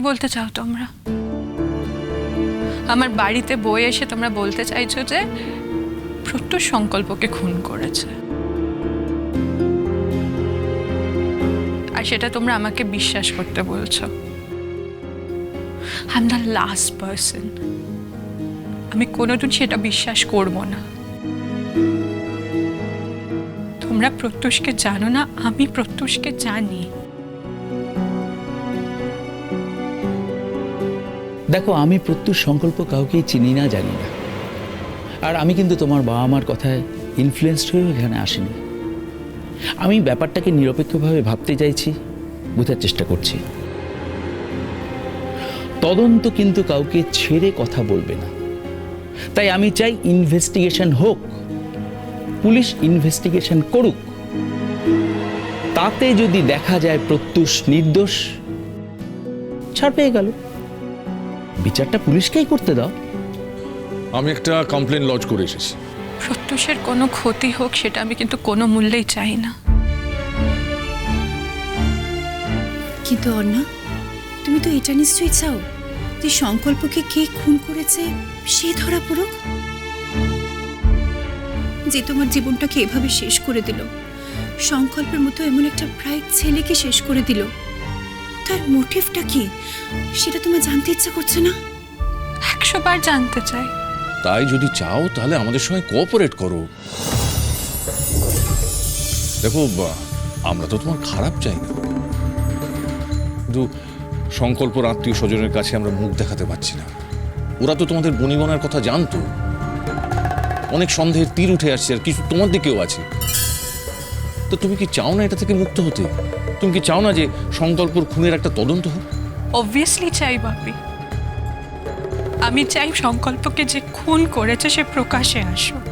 বলতে চাও তোমরা? আমার বাড়িতে বই এসে তোমরা বলতে চাইছো যে প্রত্যুষ সংকল্পকে খুন করেছে, আর সেটা তোমরা আমাকে বিশ্বাস করতে বলছো। I am the last person. আমি কোনোদিন সেটা বিশ্বাস করব না। তোমরা প্রত্যুষকে জানো না, আমি প্রত্যুষকে জানি। দেখো, আমি প্রত্যুষ সংকল্প কাউকেই চিনি না, জানি না। আর আমি কিন্তু তোমার বাবা মার কথায় ইনফ্লুয়েন্সড হয়ে এখানে আসিনি। আমি ব্যাপারটাকে নিরপেক্ষভাবে ভাবতে চাইছি, বোঝার চেষ্টা করছি। তদন্ত কিন্তু কাউকে ছেড়ে কথা বলবে না, তাই আমি চাই ইনভেস্টিগেশন হোক, পুলিশ ইনভেস্টিগেশন করুক। তাতে যদি দেখা যায় প্রত্যুষ নির্দোষ, ছাড় পেয়ে গেল। বিচারটা পুলিশকেই করতে দাও। আমি একটা কমপ্লেন লজ করে এসেছি। প্রত্যুষের কোনো ক্ষতি হোক সেটা আমি কিন্তু কোনো মূল্যেই চাই না। কিন্তু অর্ণা, তুমি তো এটা নিশ্চয়ই চাও যে সংকল্পকে কে খুন করেছে সে ধরা পড়ুক, যে তোমার জীবনটাকে এভাবে শেষ করে দিল, সংকল্পের মতো এমন একটা ব্রাইট ছেলেকে শেষ করে দিল। তার মোটিভটা কি সেটা তোমার জানতে ইচ্ছা করছে না? 100 বার জানতে চাই। তাই যদি চাও তাহলে আমাদের সঙ্গে কোঅপারেট করো। দেখো, আমরা তো তোমার খারাপ চাই না, কিন্তু সংকল্পর আত্মীয় স্বজনের কাছে আমরা মুখ দেখাতে পারছি না। ওরা তো তোমাদের বনিবনার কথা জানতো। অনেক সন্দেহের তীর উঠে আসছে, আর কিছু তোমার দিকেও আছে। তো তুমি কি চাও না এটা থেকে মুক্ত হতে? তুমি কি চাও না যে সংকল্পর খুনের একটা তদন্ত হোক? অবভিয়াসলি চাই বাপি। আমি চাই সংকল্পকে যে খুন করেছে সে প্রকাশে আসুক।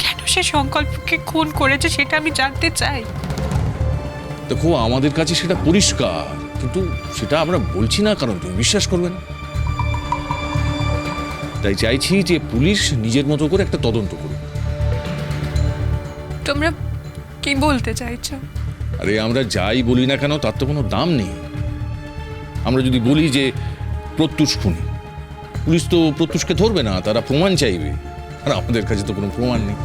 কেন সে সংকল্পকে খুন করেছে সেটা আমি জানতে চাই। দেখো, আমাদের কাছে সেটা পরিষ্কার, কিন্তু সেটা আমরা বলছি না কারণ তুমি বিশ্বাস করবে না। তাই চাইছি যে পুলিশ নিজের মতো করে একটা তদন্ত করুক। তোমরা কি বলতে চাইছো? আরে, আমরা যাই বলি না কেন তার তো কোনো দাম নেই। আমরা যদি বলি যে প্রত্যুষ খুনি, পুলিশ তো প্রত্যুষকে ধরবে না, তারা প্রমাণ চাইবে, আর আমাদের কাছে তো কোনো প্রমাণ নেই।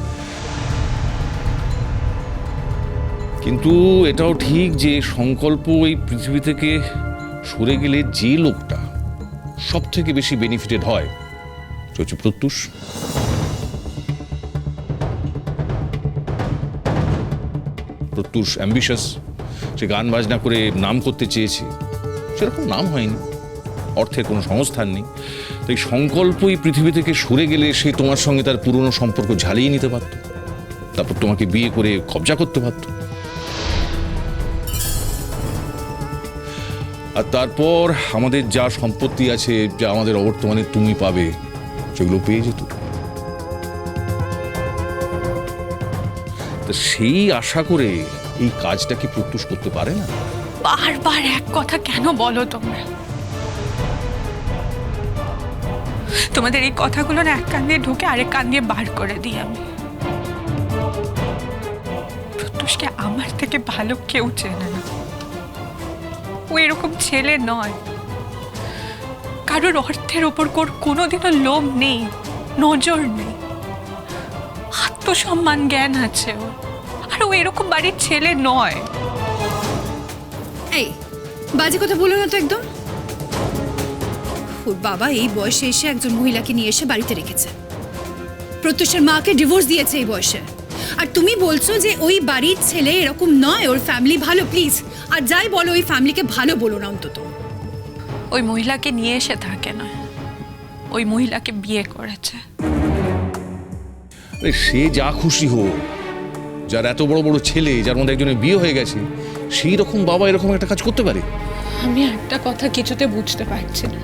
কিন্তু এটাও ঠিক যে সংকল্প এই পৃথিবী থেকে সরে গেলে যে লোকটা সব থেকে বেশি বেনিফিটেড হয় সে হচ্ছে প্রত্যুষ। প্রত্যুষ অ্যাম্বিশাস, সে গান বাজনা করে নাম করতে চেয়েছে, সেরকম নাম হয়নি, অর্থের কোনো সংস্থান নেই। তাই সংকল্প এই পৃথিবী থেকে সরে গেলে সে তোমার সঙ্গে তার পুরনো সম্পর্ক ঝালিয়ে নিতে পারত, তারপর তোমাকে বিয়ে করে কবজা করতে পারত, আর তারপর আমাদের যা সম্পত্তি আছে, যা আমাদের অবর্তমানে তুমি পাবে, সেগুলো পেয়ে যেত। তা সেই আশা করে এই কাজটা কি প্রত্যুষ করতে পারে না? বারবার এক কথা কেন বলো তোমরা? তোমাদের এই কথাগুলো না এক কান দিয়ে ঢুকে আরেক কান দিয়ে বার করে দিই আমি। প্রত্যুষকে আমার থেকে ভালো কেউ চেনে না। ও এরকম ছেলে নয়। কারোর অর্থের ওপর কোনোদিনও লোভ নেই, নজর নেই, আত্মসম্মান জ্ঞান আছে ওর। আর ও এরকম বাড়ির ছেলে নয়। এই বাজে কথা বলো না তো একদম। ওর বাবা এই বয়সে এসে একজন মহিলাকে নিয়ে এসে বাড়িতে রেখেছে। প্রত্যুষের মাকে ডিভোর্স দিয়েছে এই বয়সে, আর তুমি বলছো যে ওই বাড়ির ছেলে এরকম নয়, ওর ফ্যামিলি ভালো। প্লিজ, আর যাই বলো ওই ফ্যামিলিকে ভালো বলো না অন্তত। ওই মহিলাকে নিয়ে এসে থাকে না, ওই মহিলাকে বিয়ে করেছে। আরে, সে যা খুশি হোক, যার এত বড় বড় ছেলে, যার মধ্যে একজনের বিয়ে হয়ে গেছে, সেই রকম বাবা এরকম একটা কাজ করতে পারে? আমি একটা কথা কিছুতে বুঝতে পারছি না,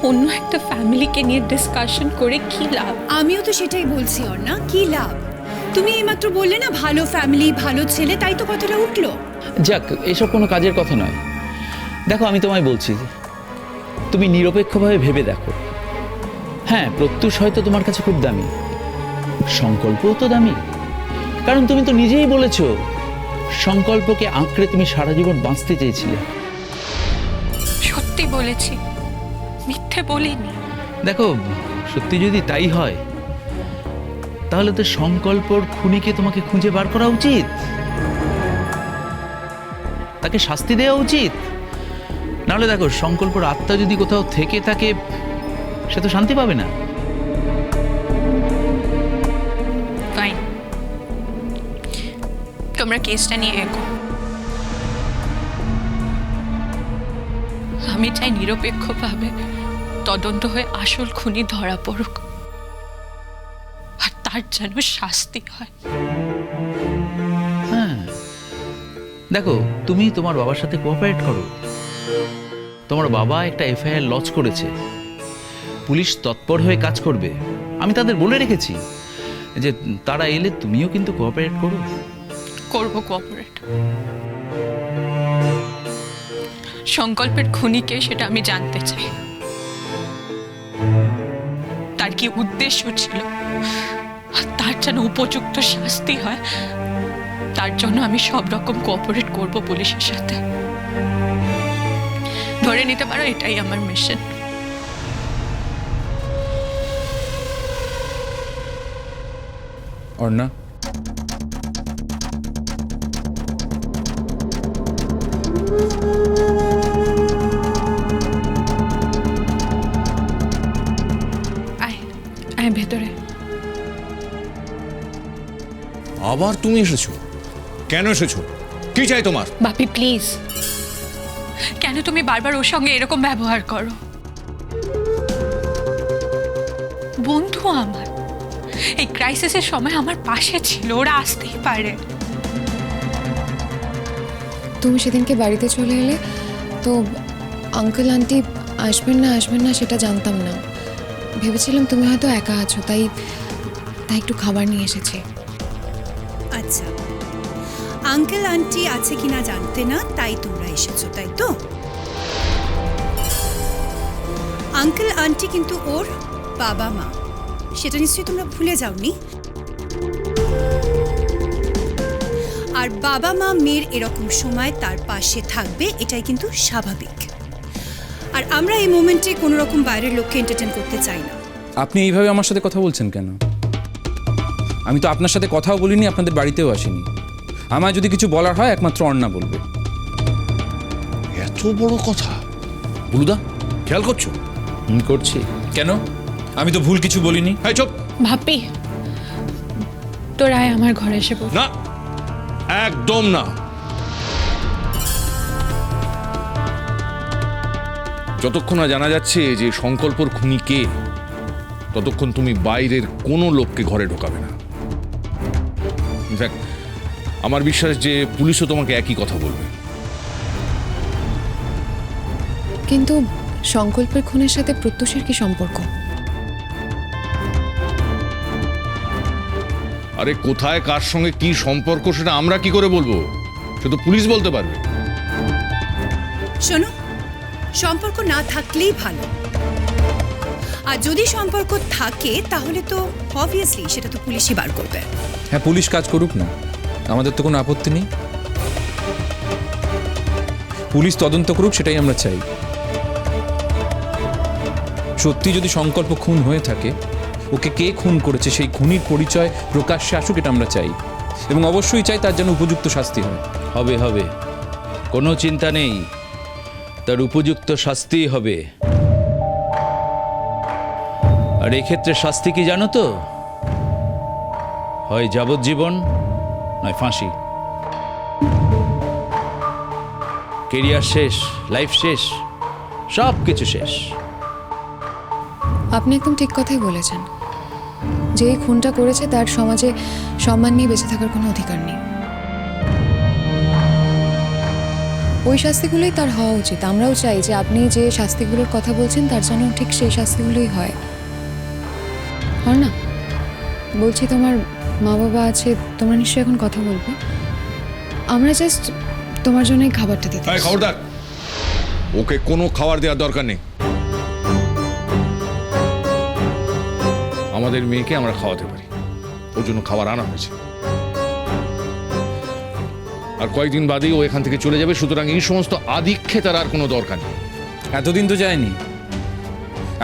অন্য একটা ফ্যামিলিকে নিয়ে ডিসকাশন করে কি লাভ? আমিও তো সেটাই বলছি অর্ণা, কি লাভ? তুমি এইমাত্র বললে না ভালো ফ্যামিলি ভালো ছেলে, তাই তো কথাটা উঠলো। যাক, এসব কোনো কাজের কথা নয়। দেখো, আমি তোমায় বলছি, তুমি নিরপেক্ষভাবে ভেবে দেখো। হ্যাঁ, প্রত্যুষ হয়তো তোমার কাছে খুব দামি, সংকল্পও তো দামি। কারণ তুমি তো নিজেই বলেছ সংকল্পকে আঁকড়ে তুমি সারা জীবন বাঁচতে চেয়েছিলে। সত্যি বলেছি, মিথ্যে বলিনি। দেখো, সত্যি যদি তাই হয় তাহলে তো সংকল্পর খুনিকে তোমাকে খুঁজে বার করা উচিত, তাকে শাস্তি দেওয়া উচিত। নাহলে দেখো, সংকল্পর আত্মা যদি কোথাও থেকে থাকে সে তো শান্তি পাবে না। ফাইন, তোমরা কেসটা নিয়ে এগো। আমি চাই নিরপেক্ষভাবে তদন্ত হয়ে আসল খুনি ধরা পড়ুক, আর তার যেন শাস্তি হয়। হ্যাঁ, দেখো, তুমি তোমার বাবার সাথে কোঅপারেট করো। তোমার বাবা একটা এফআইআর লঞ্চ করেছে, পুলিশ তৎপর হয়ে কাজ করবে। আমি তাদের বলে রেখেছি যে তারা এলে তুমিও কিন্তু কোঅপারেট করো। করবো কোঅপারেট। সংকল্পের খুনিকে সেটা আমি জানতে চাই, তার কি উদ্দেশ্য ছিল, আর তার যেন উপযুক্ত শাস্তি হয়। তার জন্য আমি সব রকম কোঅপারেট করব পুলিশের সাথে। ধরে নিতে পারো এটাই আমার মিশন। অর্ণা, আয় আয় ভেতরে। আবার তুমি এসেছো? কেন এসেছো? কি চাই তোমার? বাপি প্লিজ, কেন তুমি বারবার ওর সঙ্গে এরকম ব্যবহার করো? বন্ধু আমার, এই ক্রাইসিসের সময় আমার পাশে ছিল, ওরা আসতেই পারে। তুমি সেদিনকে বাড়িতে চলে এলে তো আঙ্কেল আন্টি আসবেন না সেটা জানতাম না। ভেবেছিলাম তুমি হয়তো একা আছো, তাই একটু খাবার নিয়ে এসেছি। আচ্ছা, আঙ্কেল আন্টি আছে কিনা জানতে না, তাই তোমরা এসেছো, তাই তো? আঙ্কেল আন্টি কিন্তু ওর বাবা মা, সেটা নিশ্চয়ই তোমরা ভুলে যাওনি। আর বাবা মা মেয়ের এরকম সময় তার পাশে থাকবে, এটাই কিন্তু স্বাভাবিক। আর আমরা এই মোমেন্টে কোনো রকম বাইরের লোককে এন্টারটেইন করতে চাই না। আপনি এইভাবে আমার সাথে কথা বলছেন কেন? আমি তো আপনার সাথে কথাও বলিনি, আপনাদের বাড়িতেও আসিনি। আমার যদি কিছু বলার হয় একমাত্র অর্ণা বলবে। এত বড় কথা বুলুদা, খেয়াল করছো? করছি। কেন? আমি তো ভুল কিছু বলিনি। এই চুপ! ভাপি, তোর আয় আমার ঘরে এসে বল। না, একদম না। যতক্ষণ না জানা যাচ্ছে যে সংকল্পর খুনি কে, ততক্ষণ তুমি বাইরের কোনো লোককে ঘরে ঢোকাবে না। ইনফ্যাক্ট আমার বিশ্বাস যে পুলিশও তোমাকে একই কথা বলবে। কিন্তু সংকল্পের খুনের সাথে প্রত্যুষের কি সম্পর্ক? আরে কোথায় কার সঙ্গে কি সম্পর্ক সেটা আমরা কি করে বলবো? সে তো পুলিশ বলতে পারবে। শোনো, সম্পর্ক না থাকলেই ভালো, আর যদি সম্পর্ক থাকে তাহলে তো অবভিয়াসলি সেটা তো পুলিশই বার করবে। হ্যাঁ, পুলিশ কাজ করুক না, আমাদের তো কোনো আপত্তি নেই। পুলিশ তদন্ত করুক, সেটাই আমরা চাই। সত্যি যদি সংকল্প খুন হয়ে থাকে, ওকে কে খুন করেছে সেই খুনির পরিচয় প্রকাশ্যে আসুক, এটা আমরা চাই। এবং অবশ্যই চাই তার যেন উপযুক্ত শাস্তি হয়। হবে হবে, কোনো চিন্তা নেই, তার উপযুক্ত শাস্তি হবে। আর এক্ষেত্রে শাস্তি কি জানো তো? হয় যাবজ্জীবন, নয় ফাঁসি। কেরিয়ার শেষ, লাইফ শেষ, সব কিছু শেষ। আপনি একদম ঠিক কথাই বলেছেন। যে এই খুনটা করেছে তার সমাজে সম্মান নিয়ে বেঁচে থাকার কোনো অধিকার নেই। ওই শাস্তিগুলোই তার হওয়া উচিত। আমরাও চাই যে আপনি যে শাস্তিগুলোর কথা বলছেন তার জন্য ঠিক সেই শাস্তিগুলোই হয়। না, বলছি তোমার মা বাবা আছে, তোমরা নিশ্চয়ই এখন কথা বলবে। আমরা জাস্ট তোমার জন্যই খাবারটা দিতে। খবরদার, ওকে কোনো খাবার দেওয়ার দরকার নেই। আমাদের মেয়েকে আমরা খাওয়াতে পারি, ওর জন্য খাবার আনা হয়েছে। আর কয়েকদিন বাদেই ও এখান থেকে চলে যাবে, সুতরাং এই সমস্ত আদিক্ষে তার আর কোনো দরকার নেই। এতদিন তো যায়নি,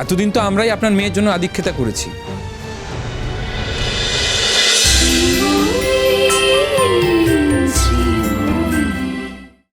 এতদিন তো আমরাই আপনার মেয়ের জন্য আদিক্ষেতা করেছি।